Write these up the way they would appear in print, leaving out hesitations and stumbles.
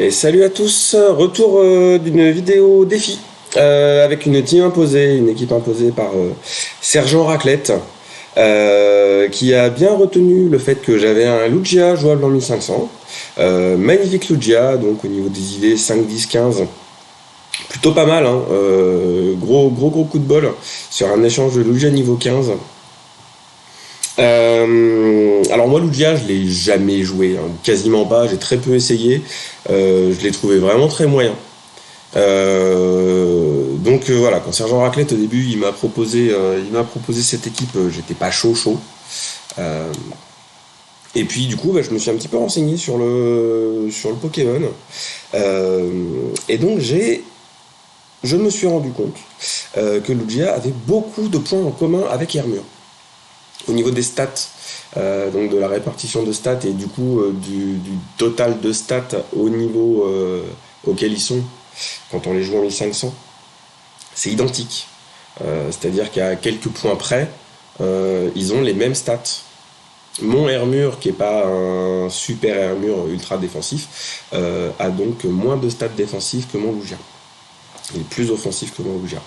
Et salut à tous, retour d'une vidéo défi avec une team imposée, une équipe imposée par Sergent Raclette qui a bien retenu le fait que j'avais un Lugia jouable en 1500. Magnifique Lugia, donc au niveau des idées 5, 10, 15, plutôt pas mal, hein. Gros coup de bol sur un échange de Lugia niveau 15. Alors moi Lugia je l'ai jamais joué, hein, quasiment pas, j'ai très peu essayé, je l'ai trouvé vraiment très moyen. Voilà, quand Sergent Raclette au début il m'a proposé cette équipe, j'étais pas chaud. Euh, et puis du coup je me suis un petit peu renseigné sur le Pokémon. Et donc je me suis rendu compte que Lugia avait beaucoup de points en commun avec Hermure au niveau des stats, donc de la répartition de stats et du coup du total de stats au niveau auquel ils sont quand on les joue en 1500, c'est identique. C'est-à-dire qu'à quelques points près, ils ont les mêmes stats. Mon Hermure, qui n'est pas un super Hermure ultra défensif, a donc moins de stats défensifs que mon Lugia. Il est plus offensif que mon Lugia.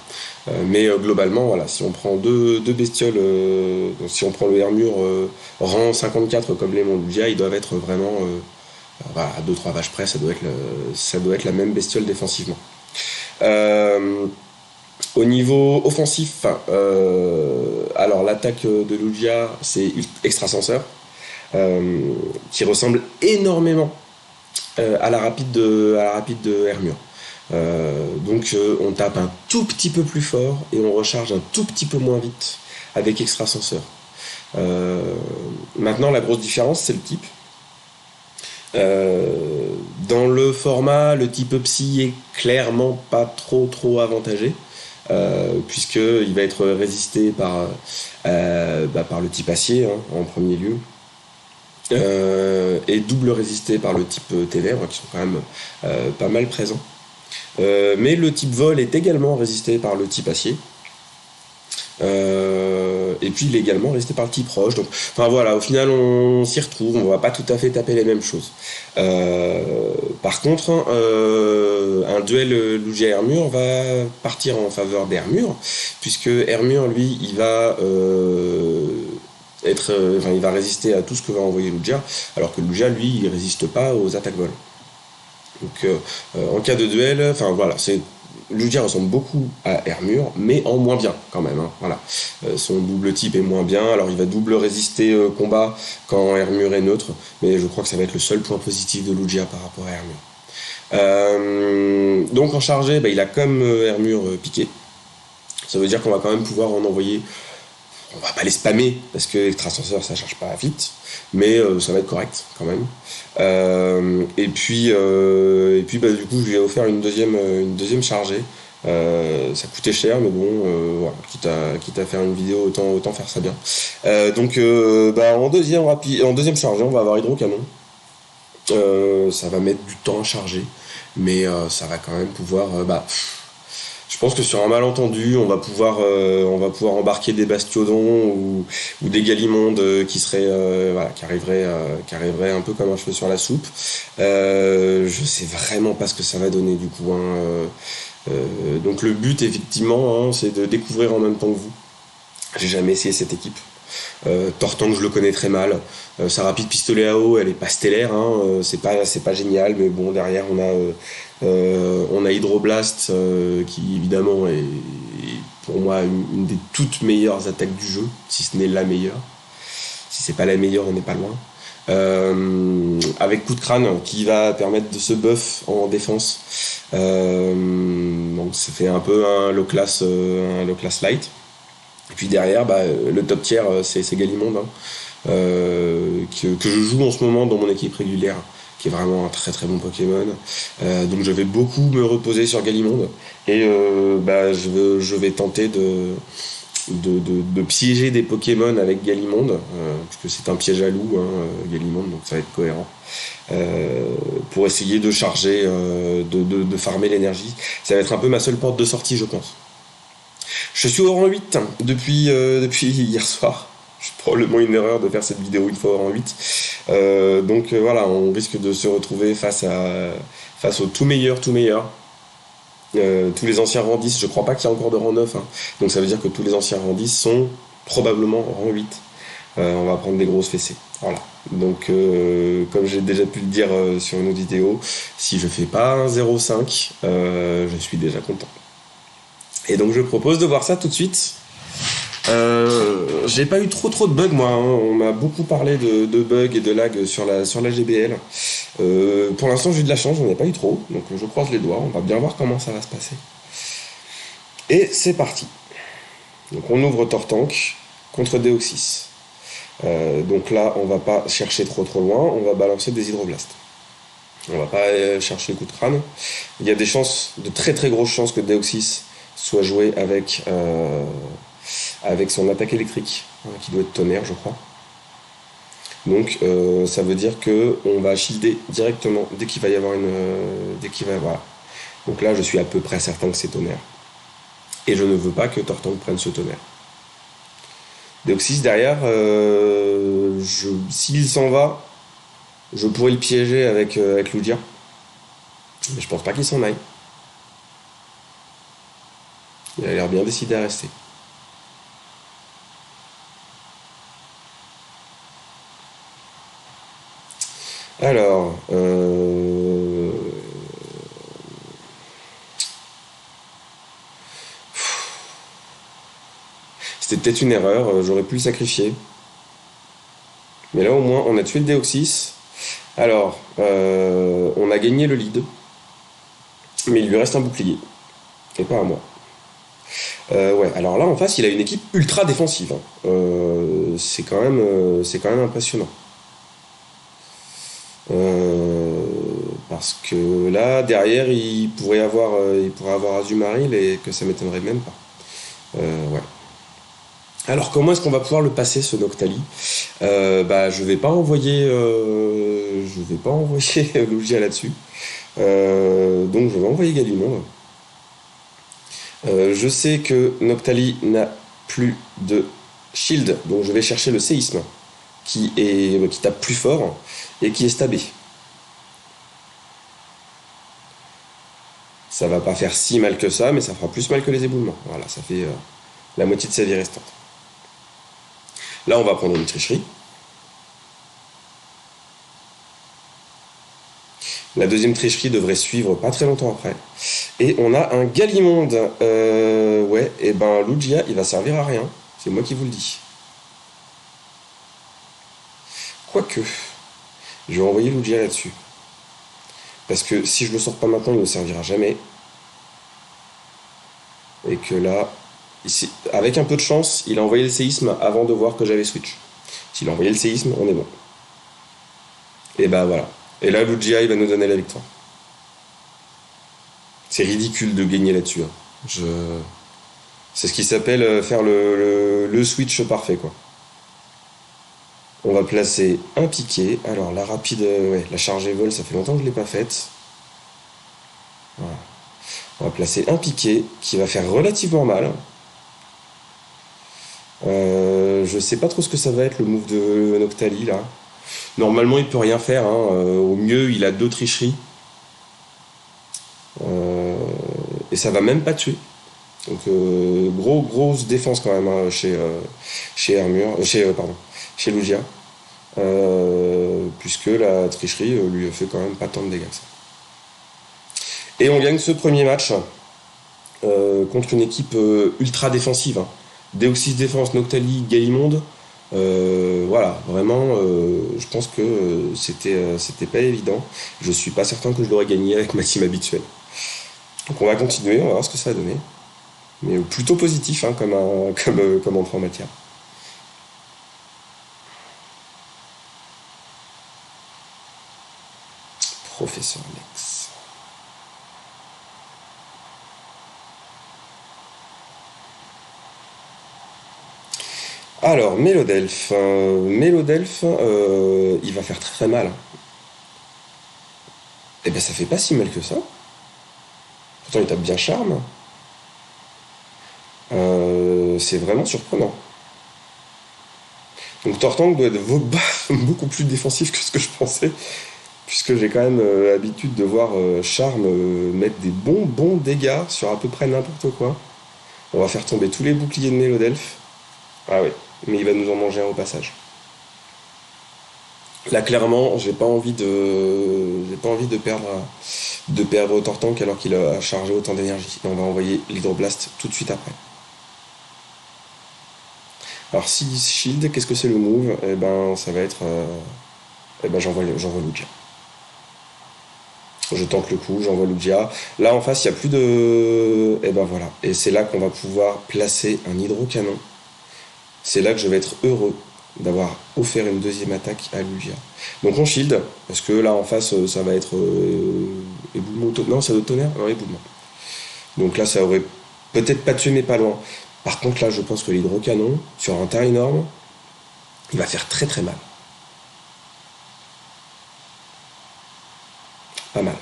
Mais globalement, voilà, si on prend deux bestioles, si on prend le Hermure rang 54 comme les mon Lugia, ils doivent être vraiment à 2-3 vaches près, ça doit être la même bestiole défensivement. Au niveau offensif, alors l'attaque de Lugia, c'est extrasenseur, qui ressemble énormément à la rapide de Hermure. On tape un tout petit peu plus fort et on recharge un tout petit peu moins vite avec extrasenseur. Maintenant, la grosse différence, c'est le type. Dans le format, le type Psy est clairement pas trop avantagé, puisqu'il va être résisté par le type acier, hein, en premier lieu, et double résisté par le type ténèbres, qui sont quand même pas mal présents. Mais le type vol est également résisté par le type acier. Et puis il est également résisté par le type roche. Donc, enfin voilà, au final on s'y retrouve, on va pas tout à fait taper les mêmes choses. Par contre, un duel Lugia Hermure va partir en faveur d'Hermure, puisque Hermure lui il va il va résister à tout ce que va envoyer Lugia, alors que Lugia lui il résiste pas aux attaques vol. Donc en cas de duel, enfin voilà, Lugia ressemble beaucoup à Hermure, mais en moins bien quand même, hein, voilà. Son double type est moins bien, alors il va double résister combat quand Hermure est neutre, mais je crois que ça va être le seul point positif de Lugia par rapport à Hermure. Donc en chargé, il a comme Hermure piqué. Ça veut dire qu'on va quand même pouvoir en envoyer. On va pas les spammer parce que extrasenseur ça charge pas vite, mais ça va être correct quand même. Et puis du coup je lui ai offert une deuxième chargée. Ça coûtait cher, mais bon, voilà, quitte à faire une vidéo, autant faire ça bien. En deuxième chargée, on va avoir hydrocanon. Ça va mettre du temps à charger, mais ça va quand même pouvoir. Je pense que sur un malentendu, on va pouvoir embarquer des bastiodons ou des galimondes qui arriveraient un peu comme un cheveu sur la soupe. Je sais vraiment pas ce que ça va donner du coup, hein. Donc le but effectivement, hein, c'est de découvrir en même temps que vous. J'ai jamais essayé cette équipe. Tortank, je le connais très mal. Sa rapide pistolet à eau, elle est pas stellaire, hein. C'est pas génial, mais bon, derrière on a Hydroblast, qui évidemment est pour moi une des toutes meilleures attaques du jeu, si ce n'est la meilleure. Si c'est pas la meilleure, on n'est pas loin. Avec coup de crâne qui va permettre de se buff en défense. Donc ça fait un peu un low class light. Et puis derrière, le top tier, c'est Galimonde, hein, que je joue en ce moment dans mon équipe régulière, qui est vraiment un très bon Pokémon. Donc je vais beaucoup me reposer sur Galimonde. Et je vais tenter de piéger des Pokémon avec Galimonde, puisque c'est un piège à loup, hein, Galimonde, donc ça va être cohérent. Pour essayer de charger, de farmer l'énergie. Ça va être un peu ma seule porte de sortie, je pense. Je suis au rang 8 depuis hier soir. C'est probablement une erreur de faire cette vidéo une fois au rang 8. Voilà, on risque de se retrouver face face au tout meilleur. Tous les anciens rang 10, je crois pas qu'il y a encore de rang 9, hein. Donc ça veut dire que tous les anciens rang 10 sont probablement rang 8. On va prendre des grosses fessées. Voilà. Donc, comme j'ai déjà pu le dire sur une autre vidéo, si je fais pas un 0,5, je suis déjà content. Et donc, je propose de voir ça tout de suite. J'ai pas eu trop de bugs, moi, hein. On m'a beaucoup parlé de bugs et de lag sur la GBL. Pour l'instant, j'ai eu de la chance, j'en ai pas eu trop. Donc, je croise les doigts. On va bien voir comment ça va se passer. Et c'est parti. Donc, on ouvre Tortank contre Deoxys. Donc là, on va pas chercher trop loin, on va balancer des hydroblastes. On va pas chercher le coup de crâne. Il y a des chances, de très grosses chances que Deoxys soit joué avec son attaque électrique, hein, qui doit être tonnerre, je crois. Donc ça veut dire que on va shielder directement dès qu'il va y avoir voilà. Donc là, je suis à peu près certain que c'est tonnerre. Et je ne veux pas que Tortank prenne ce tonnerre. Deoxys derrière, s'il s'en va, je pourrais le piéger avec Lugia. Mais je pense pas qu'il s'en aille. Il a l'air bien décidé à rester. Alors, c'était peut-être une erreur, j'aurais pu le sacrifier. Mais là au moins on a tué le Deoxys. Alors, on a gagné le lead. Mais il lui reste un bouclier. Et pas à moi. Ouais, alors là en face il a une équipe ultra défensive, hein. C'est quand même impressionnant. Parce que là derrière il pourrait avoir Azumarill et que ça m'étonnerait même pas. Ouais. Alors comment est-ce qu'on va pouvoir le passer ce Noctali? Je vais pas envoyer Lugia là-dessus. Donc je vais envoyer Gallimond. Je sais que Noctali n'a plus de shield, donc je vais chercher le séisme qui tape plus fort et qui est stabé. Ça va pas faire si mal que ça, mais ça fera plus mal que les éboulements. Voilà, ça fait la moitié de sa vie restante. Là, on va prendre une tricherie. La deuxième tricherie devrait suivre pas très longtemps après. Et on a un Gallimonde. Ouais, et ben Lugia, il va servir à rien. C'est moi qui vous le dis. Quoique, je vais envoyer Lugia là-dessus. Parce que si je le sors pas maintenant, il ne servira jamais. Et que là, ici, avec un peu de chance, il a envoyé le séisme avant de voir que j'avais switch. S'il a envoyé le séisme, on est bon. Et bah voilà. Et là, Lugia, il va nous donner la victoire. C'est ridicule de gagner là-dessus, hein. C'est ce qui s'appelle faire le switch parfait, quoi. On va placer un piqué. Alors, la rapide, ouais, la chargée vol, ça fait longtemps que je ne l'ai pas faite. Voilà. On va placer un piqué qui va faire relativement mal. Je sais pas trop ce que ça va être le move de Noctali là. Normalement, il peut rien faire, hein. Au mieux, il a 2 tricheries. Et ça va même pas tuer. Donc grosse défense quand même, hein, chez Lugia. Puisque la tricherie lui a fait quand même pas tant de dégâts que ça. Et on gagne ce premier match contre une équipe ultra défensive, hein. Deoxys défense, Noctali, Gallimonde. Voilà, vraiment, je pense que c'était pas évident. Je suis pas certain que je l'aurais gagné avec ma team habituelle. Donc on va continuer, on va voir ce que ça va donner. Mais plutôt positif, hein, comme entrée en matière. Professeur Lex. Alors, Mélodelph. Mélodelph, il va faire très mal, hein. Eh ben ça fait pas si mal que ça. Pourtant il tape bien charme. C'est vraiment surprenant. Donc Tortank doit être beaucoup plus défensif que ce que je pensais. puisque j'ai quand même l'habitude de voir Charme mettre des bons dégâts sur à peu près n'importe quoi. On va faire tomber tous les boucliers de Mélodelphes. Ah oui, mais il va nous en manger un au passage. Là, clairement, j'ai pas envie de perdre Tortank alors qu'il a chargé autant d'énergie. Et on va envoyer l'Hydroblast tout de suite après. Alors, si Shield, qu'est-ce que c'est le move? Eh ben, ça va être. Eh ben, j'envoie Lugia. Je tente le coup, j'envoie Lugia. Là, en face, il n'y a plus de. Eh ben voilà. Et c'est là qu'on va pouvoir placer un hydrocanon. C'est là que je vais être heureux d'avoir offert une deuxième attaque à Lugia. Donc on shield, parce que là en face ça va être éboulement. Non, ça doit être tonnerre. Non, éboulement. Donc là ça aurait peut-être pas tué mais pas loin. Par contre là je pense que l'hydrocanon, sur un terrain énorme, il va faire très très mal. Pas mal.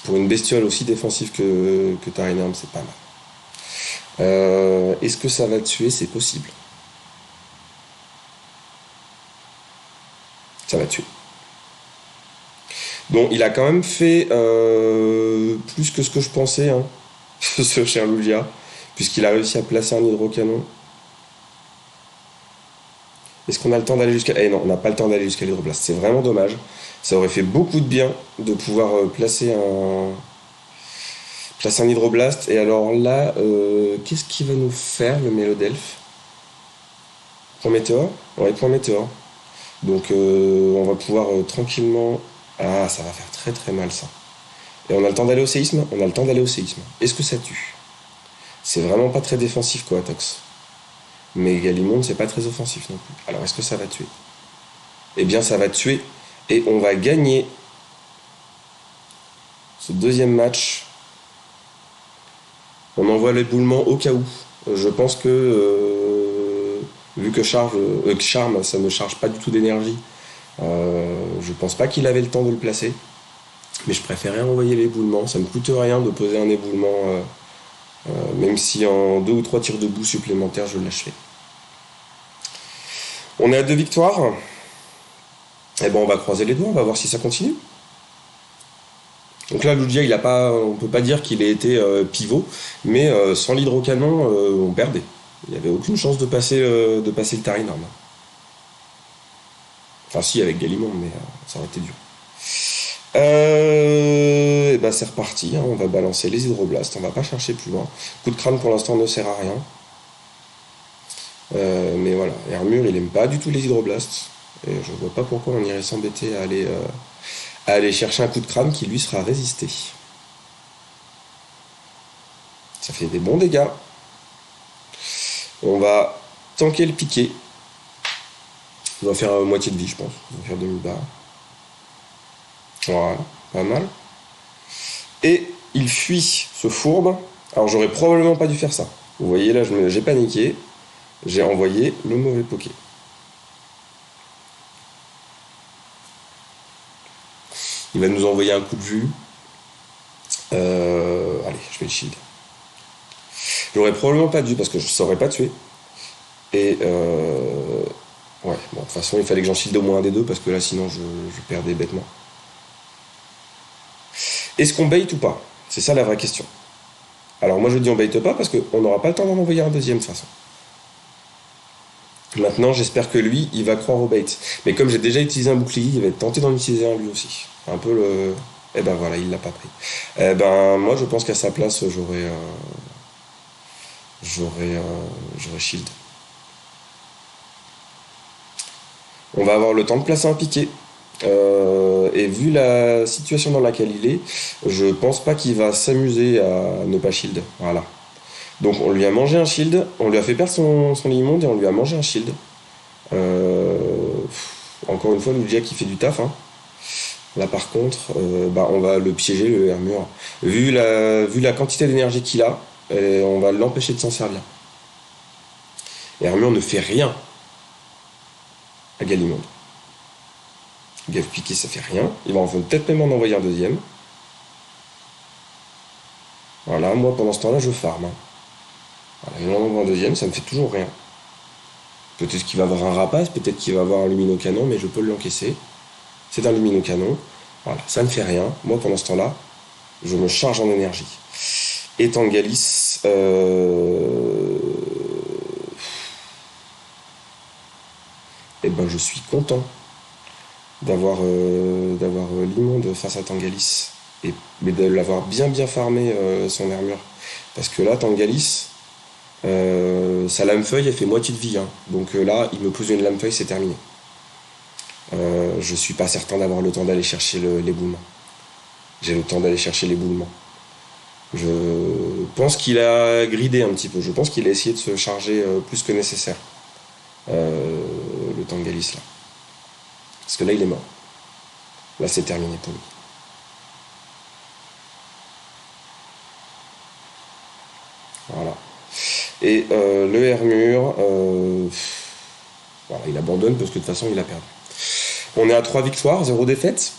Pour une bestiole aussi défensive que terrain énorme, c'est pas mal. Est-ce que ça va tuer? C'est possible. Ça va tuer. Bon, il a quand même fait plus que ce que je pensais, hein, ce cher Lugia, puisqu'il a réussi à placer un hydrocanon. Est-ce qu'on a le temps d'aller jusqu'à... Eh non, on n'a pas le temps d'aller jusqu'à l'hydroblast. C'est vraiment dommage. Ça aurait fait beaucoup de bien de pouvoir placer un hydroblast. Et alors là, qu'est-ce qu'il va nous faire, le Mélodelphe? Point météore? Ouais, point météore. Donc on va pouvoir tranquillement... Ah, ça va faire très très mal ça. Et on a le temps d'aller au séisme? On a le temps d'aller au séisme. Est-ce que ça tue? C'est vraiment pas très défensif quoi, Tox. Mais Galimonde, c'est pas très offensif non plus. Alors est-ce que ça va tuer? Eh bien ça va tuer. Et on va gagner ce deuxième match. On envoie l'éboulement au cas où. Je pense que vu que Charme, ça ne charge pas du tout d'énergie, je pense pas qu'il avait le temps de le placer. Mais je préférais envoyer l'éboulement. Ça me coûte rien de poser un éboulement, même si en 2 ou 3 tirs de bout supplémentaires, je l'achevais. On est à 2 victoires. Et bon, on va croiser les doigts, on va voir si ça continue. Donc là, Lugia, on peut pas dire qu'il ait été pivot, mais sans l'hydrocanon, on perdait. Il n'y avait aucune chance de passer le terrain énorme. Enfin, si, avec Galimond, mais ça aurait été dur. Et ben c'est reparti, hein, on va balancer les hydroblasts, on va pas chercher plus loin. Coup de crâne pour l'instant ne sert à rien. Mais voilà, Hermure il aime pas du tout les hydroblasts. Et je vois pas pourquoi on irait s'embêter à aller chercher un coup de crâne qui lui sera résisté. Ça fait des bons dégâts. On va tanker le piqué. On va faire moitié de vie je pense. On va faire demi-barre. Voilà, pas mal. Et il fuit ce fourbe. Alors j'aurais probablement pas dû faire ça. Vous voyez là, j'ai paniqué. J'ai envoyé le mauvais poké. Il va nous envoyer un coup de vue. Allez, je vais le shield. J'aurais probablement pas dû parce que je ne saurais pas tuer. Et ouais, bon, de toute façon, il fallait que j'en shield au moins un des deux parce que là, sinon, je perdais bêtement. Est-ce qu'on bait ou pas? C'est ça la vraie question. Alors moi, je dis on bait pas parce qu'on n'aura pas le temps d'en envoyer un deuxième de toute façon. Maintenant, j'espère que lui, il va croire au bait. Mais comme j'ai déjà utilisé un bouclier, il va être tenté d'en utiliser un lui aussi. Un peu le... Eh ben voilà, il l'a pas pris. Eh ben moi, je pense qu'à sa place, j'aurais shield. On va avoir le temps de placer un piqué. Et vu la situation dans laquelle il est, je pense pas qu'il va s'amuser à ne pas shield. Voilà. Donc on lui a mangé un shield, on lui a fait perdre son Limonde et on lui a mangé un shield. Encore une fois, Lugia qui fait du taf. Hein. Là par contre, on va le piéger, le Hermure. Vu la quantité d'énergie qu'il a, on va l'empêcher de s'en servir. Hermure ne fait rien à Galimonde. Gave piqué, ça fait rien. Il va peut-être même en envoyer un deuxième. Voilà, moi pendant ce temps-là, je farm. Hein. Voilà, il en envoie un deuxième, ça me fait toujours rien. Peut-être qu'il va avoir un rapace, peut-être qu'il va avoir un luminocanon, mais je peux l'encaisser. C'est un luminocanon. Voilà, ça ne fait rien. Moi, pendant ce temps-là, je me charge en énergie. Et Tangalis, eh ben, je suis content d'avoir l'immonde face à Tangalis. Mais de l'avoir bien farmé son armure. Parce que là, Tangalis, sa lame-feuille, elle fait moitié de vie, hein. Donc là, il me pose une lame-feuille, c'est terminé. Je suis pas certain d'avoir le temps d'aller chercher l'éboulement. J'ai le temps d'aller chercher l'éboulement. Je pense qu'il a gridé un petit peu. Je pense qu'il a essayé de se charger plus que nécessaire. Le Tangalis là. Parce que là, il est mort. Là, c'est terminé pour lui. Voilà. Et le Hermure, voilà, il abandonne parce que de toute façon, il a perdu. On est à 3 victoires, 0 défaite.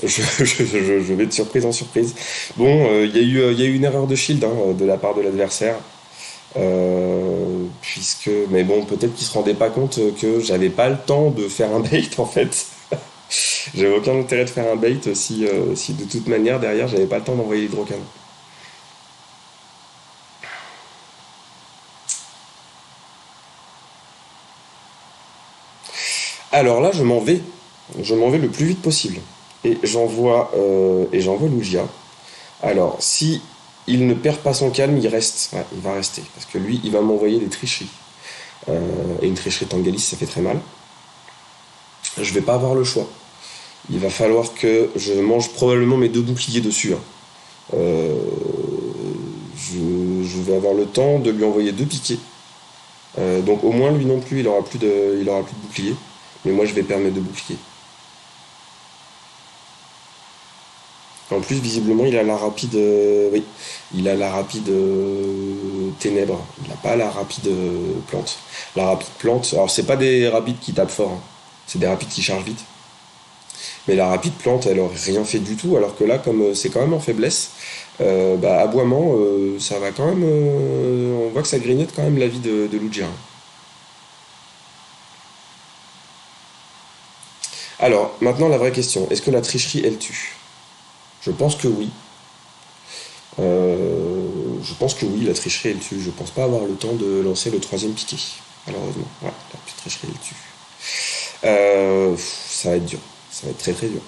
Je vais de surprise en surprise. Bon, il y a eu une erreur de shield hein, de la part de l'adversaire. Mais bon, peut-être qu'il se rendait pas compte que j'avais pas le temps de faire un bait en fait. J'avais aucun intérêt de faire un bait si de toute manière derrière j'avais pas le temps d'envoyer l'hydrocanon. Alors là, je m'en vais. Je m'en vais le plus vite possible. Et j'envoie Lugia. Alors, si il ne perd pas son calme, il reste. Ouais, il va rester. Parce que lui, il va m'envoyer des tricheries. Et une tricherie Tangalis, ça fait très mal. Je vais pas avoir le choix. Il va falloir que je mange probablement mes 2 boucliers dessus, hein. Euh, je vais avoir le temps de lui envoyer 2 piquets. Donc au moins lui non plus, il aura plus de bouclier. Mais moi je vais perdre mes 2 boucliers. En plus, visiblement, il a la rapide. Oui, il a la rapide ténèbres. Il n'a pas la rapide plante. La rapide plante, alors c'est pas des rapides qui tapent fort, hein. C'est des rapides qui chargent vite. Mais la rapide plante, elle aurait rien fait du tout, alors que là, comme c'est quand même en faiblesse, bah, aboiement, ça va quand même. On voit que ça grignote quand même la vie de Lugia. Alors, maintenant, la vraie question, est-ce que la tricherie, elle tue? Je pense que oui. Je pense que oui, la tricherie, elle tue. Je pense pas avoir le temps de lancer le troisième piqué, malheureusement. Ouais, la petite tricherie, elle tue. Ça va être dur. Ça va être très très dur.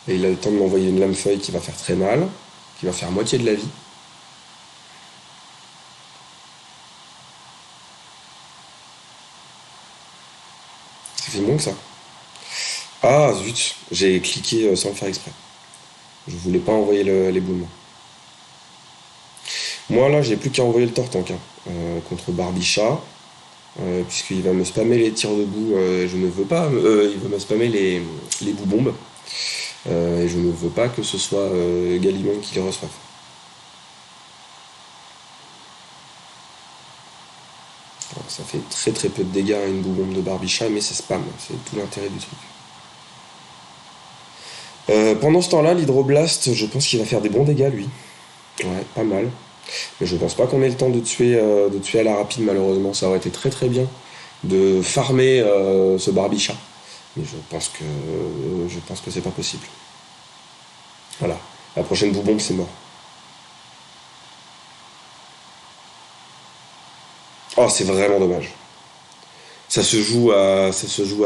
Et il a le temps de m'envoyer une lame-feuille qui va faire très mal, qui va faire moitié de la vie. Ça fait moins que ça. Ah zut, j'ai cliqué sans le faire exprès. Je voulais pas envoyer l'éboulement. Moi là, j'ai plus qu'à envoyer le Tortank hein, contre Barbicha, puisqu'il va me spammer les tirs debout. Je ne veux pas. Il va me spammer les boubombes. Et je ne veux pas que ce soit Galimond qui les reçoive. Alors, ça fait très très peu de dégâts à une boubombe de Barbicha, mais ça spam. C'est tout l'intérêt du truc. Pendant ce temps-là, l'hydroblast, je pense qu'il va faire des bons dégâts lui. Ouais, pas mal. Mais je pense pas qu'on ait le temps de tuer à la rapide malheureusement. Ça aurait été très très bien de farmer ce Barbicha. Mais je pense que c'est pas possible. Voilà. La prochaine boubombe c'est mort. Oh c'est vraiment dommage. Ça se joue à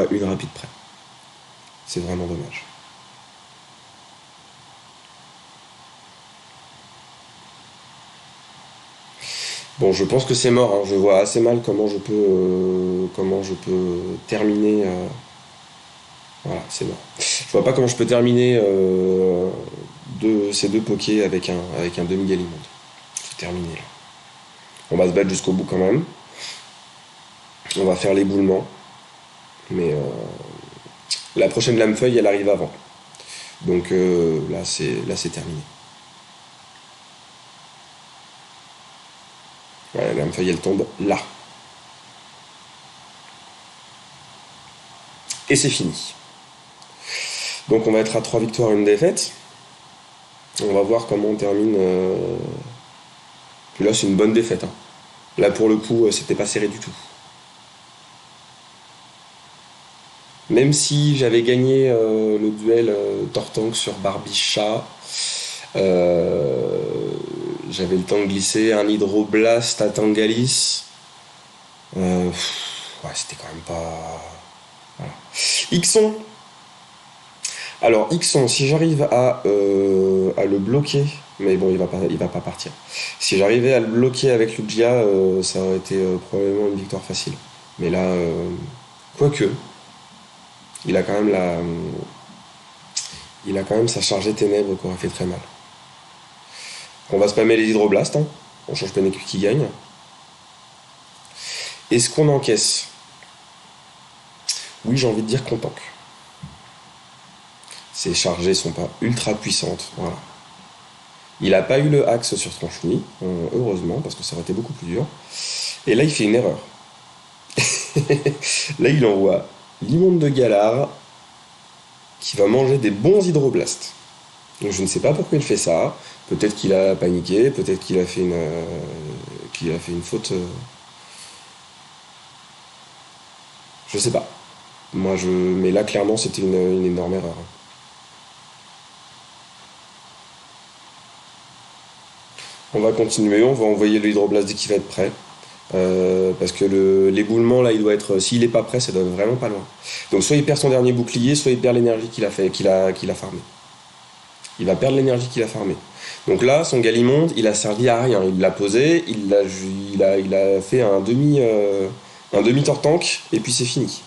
une rapide près. C'est vraiment dommage. Bon, je pense que c'est mort, hein. Je vois assez mal comment je peux terminer. Voilà, c'est mort. Je vois pas comment je peux terminer ces 2 pokés avec un demi-galimonde. C'est terminé là. On va se battre jusqu'au bout quand même. On va faire l'éboulement. Mais la prochaine lame feuille, elle arrive avant. Donc là c'est terminé. Ouais, la lame feuille, elle tombe là. Et c'est fini. Donc on va être à 3 victoires, une défaite. On va voir comment on termine. Puis là, c'est une bonne défaite, hein. Là, pour le coup, c'était pas serré du tout. Même si j'avais gagné le duel Tortank sur Barbie-Chat, euh, j'avais le temps de glisser un Hydroblast à Tangalis. Ouais, c'était quand même pas. Voilà. Ixon. Alors, Ixon, si j'arrive à le bloquer, mais bon, il va pas partir. Si j'arrivais à le bloquer avec Lugia, ça aurait été probablement une victoire facile. Mais là, quoique, il a quand même il a quand même sa chargée ténèbres qui aurait fait très mal. On va spammer les hydroblastes, hein. On change pas une équipe qui gagne. Est-ce qu'on encaisse? Oui, j'ai envie de dire qu'on tank. Ses chargées sont pas ultra puissantes, voilà. Il a pas eu le axe sur Tranchemy, heureusement, parce que ça aurait été beaucoup plus dur. Et là, il fait une erreur. Là, il envoie l'immonde de Galar, qui va manger des bons hydroblastes. Donc je ne sais pas pourquoi il fait ça. Peut-être qu'il a paniqué, peut-être qu'il a fait une faute. Je sais pas. Mais là, clairement, c'était une énorme erreur. On va continuer, on va envoyer l'hydroblast dès qu'il va être prêt. Parce que l'éboulement, là, il doit être. S'il est pas prêt, ça doit être vraiment pas loin. Donc soit il perd son dernier bouclier, soit il perd l'énergie qu'il a farmé. Il va perdre l'énergie qu'il a farmé. Donc là, son Galimonde, il a servi à rien. Il l'a posé, il a fait un demi Tortank, et puis c'est fini.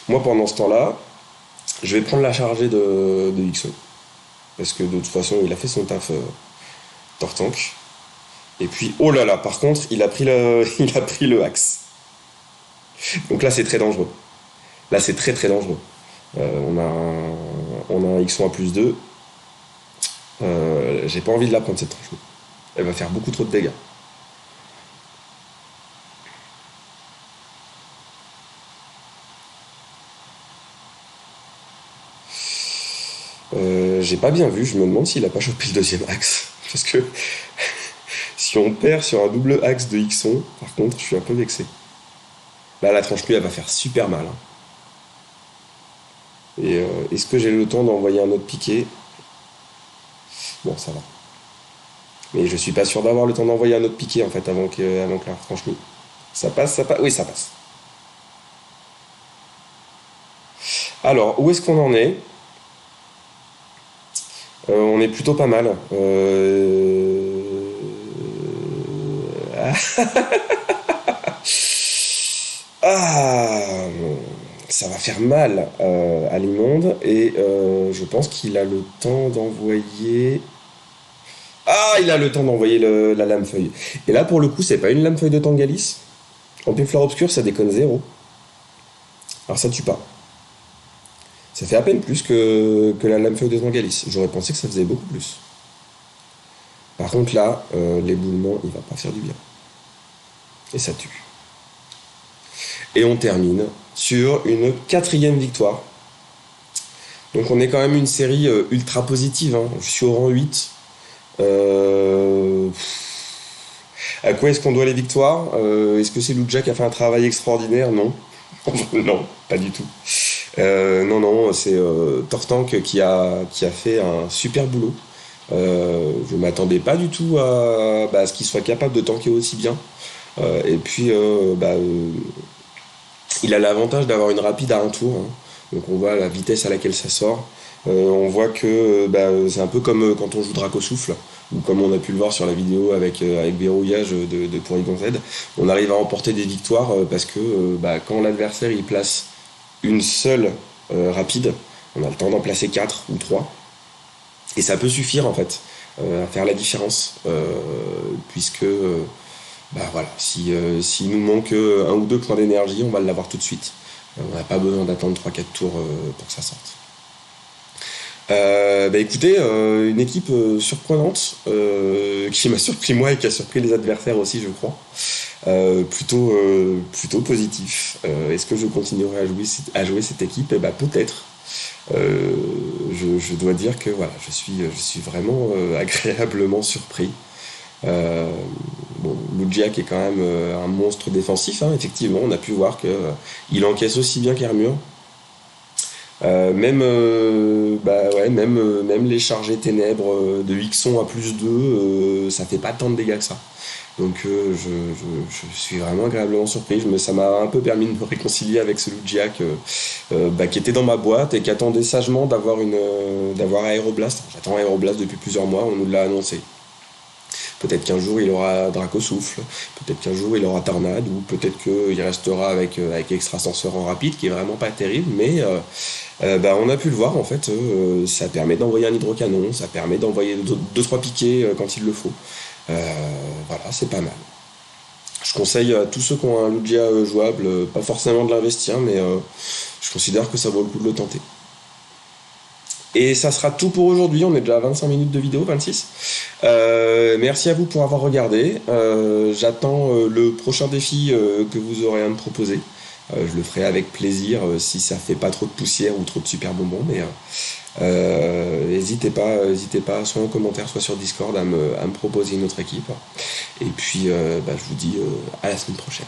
Moi, pendant ce temps-là, je vais prendre la chargée de Ixo. Parce que de toute façon, il a fait son taf Tortank. Et puis, oh là là, par contre, il a pris le axe. Donc là, c'est très dangereux. Là, c'est très très dangereux. On a un X1 à plus 2. J'ai pas envie de la prendre cette tranche. Elle va faire beaucoup trop de dégâts. J'ai pas bien vu, je me demande s'il a pas chopé le deuxième axe. Parce que si on perd sur un double axe de Xon, par contre, je suis un peu vexé. Là, la tranche elle va faire super mal, hein. Et est-ce que j'ai le temps d'envoyer un autre piqué? Bon, ça va. Mais je suis pas sûr d'avoir le temps d'envoyer un autre piqué en fait avant que la tranche. Ça passe, ça passe. Oui, ça passe. Alors, où est-ce qu'on en est? On est plutôt pas mal. Ah, ça va faire mal à l'immonde et je pense qu'il a le temps d'envoyer. Ah, il a le temps d'envoyer la lame feuille. Et là, pour le coup, c'est pas une lame feuille de Tangalis. En fleur obscure, ça déconne zéro. Alors ça tue pas. Ça fait à peine plus que la lame feuille de Tangalis. J'aurais pensé que ça faisait beaucoup plus. Par contre là, l'éboulement, il va pas faire du bien. Et ça tue. Et on termine sur une quatrième victoire. Donc on est quand même une série ultra positive, hein. Je suis au rang 8. À quoi est-ce qu'on doit les victoires? Est-ce que c'est Luja qui a fait un travail extraordinaire? Non. Non, pas du tout. Non, non, c'est Tortank qui a fait un super boulot. Je m'attendais pas du tout à ce qu'il soit capable de tanker aussi bien. Et puis, il a l'avantage d'avoir une rapide à un tour, hein. Donc on voit la vitesse à laquelle ça sort. On voit que c'est un peu comme quand on joue Draco Souffle, ou comme on a pu le voir sur la vidéo avec Verrouillage de Porygon Z. On arrive à emporter des victoires parce que quand l'adversaire il place une seule rapide, on a le temps d'en placer 4 ou 3. Et ça peut suffire en fait à faire la différence. Puisque voilà, s'il nous manque un ou deux points d'énergie, on va l'avoir tout de suite. On n'a pas besoin d'attendre 3-4 tours pour que ça sorte. Écoutez, une équipe surprenante qui m'a surpris moi et qui a surpris les adversaires aussi, je crois. Plutôt positif. Est-ce que je continuerai à jouer cette équipe? Peut-être. Je dois dire que voilà, je suis vraiment agréablement surpris. Lugia qui est quand même un monstre défensif, hein, effectivement, on a pu voir qu'il encaisse aussi bien qu'Hermure. Même les chargés ténèbres de Ixon à +2, ça fait pas tant de dégâts que ça. Donc je suis vraiment agréablement surpris. Ça m'a un peu permis de me réconcilier avec ce Lugia qui était dans ma boîte et qui attendait sagement d'avoir Aéroblast. J'attends Aéroblast depuis plusieurs mois, on nous l'a annoncé. Peut-être qu'un jour il aura Dracosouffle, peut-être qu'un jour il aura Tornade, ou peut-être qu'il restera avec Extrasenseur en rapide, qui est vraiment pas terrible, mais on a pu le voir en fait, ça permet d'envoyer un hydrocanon, ça permet d'envoyer 2-3 piquets quand il le faut. Voilà, c'est pas mal. Je conseille à tous ceux qui ont un Lugia jouable, pas forcément de l'investir, mais je considère que ça vaut le coup de le tenter. Et ça sera tout pour aujourd'hui, on est déjà à 25 minutes de vidéo, 26. Merci à vous pour avoir regardé. J'attends le prochain défi que vous aurez à me proposer. Je le ferai avec plaisir si ça fait pas trop de poussière ou trop de super bonbons, mais n'hésitez pas, soit en commentaire, soit sur Discord, à me proposer une autre équipe. Et puis je vous dis à la semaine prochaine.